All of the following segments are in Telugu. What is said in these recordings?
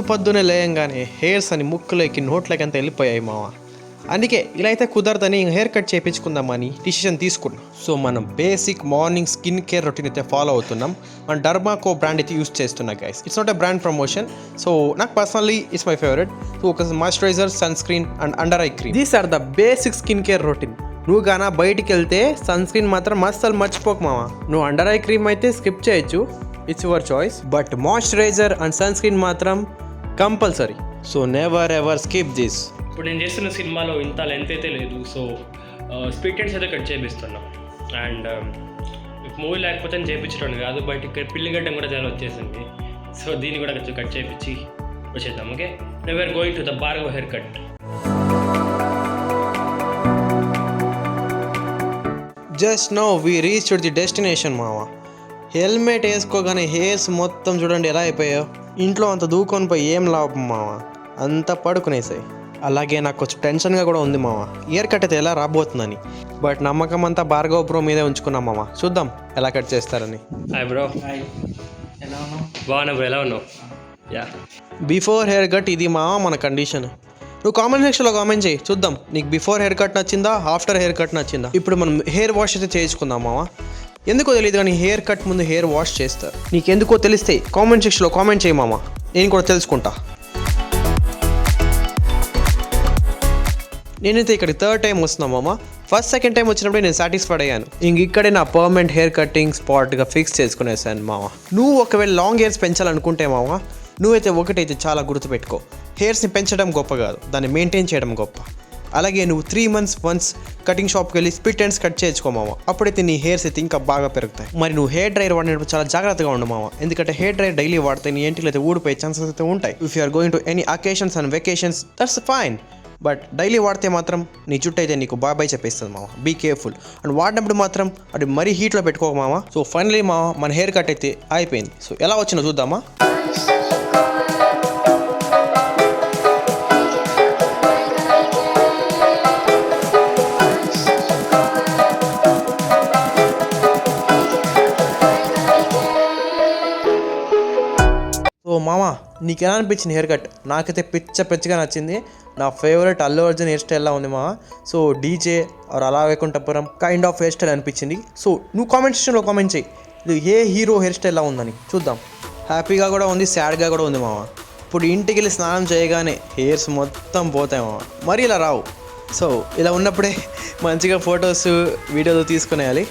పొద్దునే లేయంగానే హెయిర్స్ అని ముక్కులోకి నోట్లోకి అంతా వెళ్ళిపోయాయి మామ. అందుకే ఇలా అయితే కుదరదని హెయిర్ కట్ చేయించుకుందామని డిసిషన్ తీసుకున్నాం. సో మనం basic morning skin care routine అయితే ఫాలో అవుతున్నాం. మన డర్మాకో బ్రాండ్ అయితే యూస్ చేస్తున్నా guys. It's not a brand promotion. So నాకు personally it's my favourite. So ఒక moisturiser, sunscreen and under eye cream. These are the basic skin care routine. నువ్వు గానా బయటికి వెళ్తే సన్ స్క్రీన్ మాత్రం అస్సలు మర్చిపోకు మామ. నువ్వు అండర్ ఐ క్రీమ్ అయితే స్కిప్ చేయొచ్చు, it's your choice. But moisturiser and sunscreen మాత్రం compulsory. So never ever skip this. ఇప్పుడు నేను చేస్తున్న సినిమాలో ఇంత లెంత్ అయితే లేదు. సో స్పీడ్ టెన్స్ అయితే కట్ చేపిస్తున్నాం. అండ్ మూవీ లేకపోతే చేయించడం కాదు, బట్ ఇక్కడ పిల్లిగడ్డం కూడా చాలా వచ్చేసింది. సో దీన్ని కూడా కొంచెం కట్ చేయించి వచ్చేద్దాం. Okay, we're going to the Bhargav haircut. Just now we reached the destination మామ. హెల్మెట్ వేసుకోగానే హెయిర్స్ మొత్తం చూడండి ఎలా అయిపోయాయో. ఇంట్లో అంత దూకొని పోయి ఏం లాభం మామ, అంతా పడుకునేసాయి. అలాగే నాకు కొంచెం టెన్షన్గా కూడా ఉంది మామ, ఇయర్ కట్ అయితే ఎలా రాబోతుందని. బట్ నమ్మకం అంతా భార్గవ్ బ్రో మీదే ఉంచుకున్నాం మామ. చూద్దాం ఎలా కట్ చేస్తారని. Hi bro. బాగున్నా బ్రో, ఎలా ఉన్నావు? యా, బిఫోర్ హెయిర్ కట్ ఇది మామ మన కండిషన్. నువ్వు కామెంట్ సెక్షన్లో కామెంట్ చేయి, చూద్దాం నీకు బిఫోర్ హెయిర్ కట్ నచ్చిందా, ఆఫ్టర్ హెయిర్ కట్ నచ్చిందా. ఇప్పుడు మనం హెయిర్ వాష్ అయితే చేయించుకుందాం మామ. ఎందుకో తెలియదు కానీ హెయిర్ కట్ ముందు హెయిర్ వాష్ చేస్తారు. నీకు ఎందుకో తెలిస్తే కామెంట్ సెక్షన్లో కామెంట్ చేయి మామ, నేను కూడా తెలుసుకుంటా. నేనైతే ఇక్కడికి థర్డ్ టైం వస్తున్నాం మామ. ఫస్ట్ సెకండ్ టైం వచ్చినప్పుడు నేను సాటిస్ఫైడ్ అయ్యాను. ఇక్కడే నా పర్మనెంట్ హెయిర్ కటింగ్ స్పాట్గా ఫిక్స్ చేసుకునేసాను మామ. నువ్వు ఒకవేళ లాంగ్ హెయిర్స్ పెంచాలనుకుంటే మామ, నువ్వైతే ఒకటైతే చాలా గుర్తుపెట్టుకో, హెయిర్స్ని పెంచడం గొప్ప కాదు, దాన్ని మెయింటైన్ చేయడం గొప్ప. అలాగే నువ్వు 3 months వన్స్ కటింగ్ షాప్కి వెళ్ళి స్ప్లిట్ ఎండ్స్ కట్ చేయించుకో మామ. అప్పుడైతే నీ హెయిర్స్ అయితే ఇంకా బాగా పెరుగుతాయి. మరి నువ్వు హెయిర్ డ్రైయర్ వాడినప్పుడు చాలా జాగ్రత్తగా ఉండు మామ, ఎందుకంటే హెయిర్ డ్రైయర్ డైలీ వాడితే నీ ఎంటికలు అయితే ఊడిపోయే ఛాన్సెస్ అయితే ఉంటాయి. If you are going to any occasions and vacations that's fine, but daily వాడితే మాత్రం నీ జుట్టు అయితే నీకు బాబాయ్ చెప్పేస్తుంది మామ. Be careful. అండ్ వాడినప్పుడు మాత్రం అది మరీ హీట్లో పెట్టుకోక మామ. సో ఫైనలీ మామ మన హెయిర్ కట్ అయితే అయిపోయింది. సో ఎలా వచ్చిందో చూద్దామా. సో మామ నీకు ఎలా అనిపించింది హెయిర్ కట్? నాకైతే పిచ్చగా నచ్చింది. నా ఫేవరెట్ అల్లు అర్జున్ హెయిర్ స్టైల్లా ఉంది మామ. సో డీజే ఆర్ అలా Vaikunthapuram kind of hair style అనిపించింది. సో నువ్వు కామెంట్ సెక్షన్లో కామెంట్ చేయి ఇది ఏ హీరో హెయిర్ స్టైల్లా ఉందని చూద్దాం. హ్యాపీగా కూడా ఉంది, సాడ్గా కూడా ఉంది మామ. ఇప్పుడు ఇంటికి వెళ్ళి స్నానం చేయగానే హెయిర్స్ మొత్తం పోతాయి మామ, మరి ఇలా రావు. సో ఇలా ఉన్నప్పుడే మంచిగా ఫొటోస్ వీడియోలు తీసుకునేయాలి,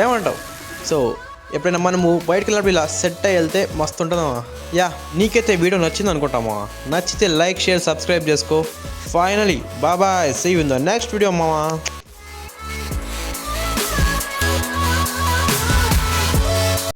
ఏమంటావు? సో ఎప్పుడైనా మనము బయటకు వెళ్ళినప్పుడు ఇలా సెట్ అయ్యి వెళ్తే మస్తు ఉంటుందమ్మా. యా, నీకైతే వీడియో నచ్చింది అనుకుంటామా? నచ్చితే లైక్, షేర్, సబ్స్క్రైబ్ చేసుకో. ఫైనలీ బాబాయ్, see you in the next video మామా.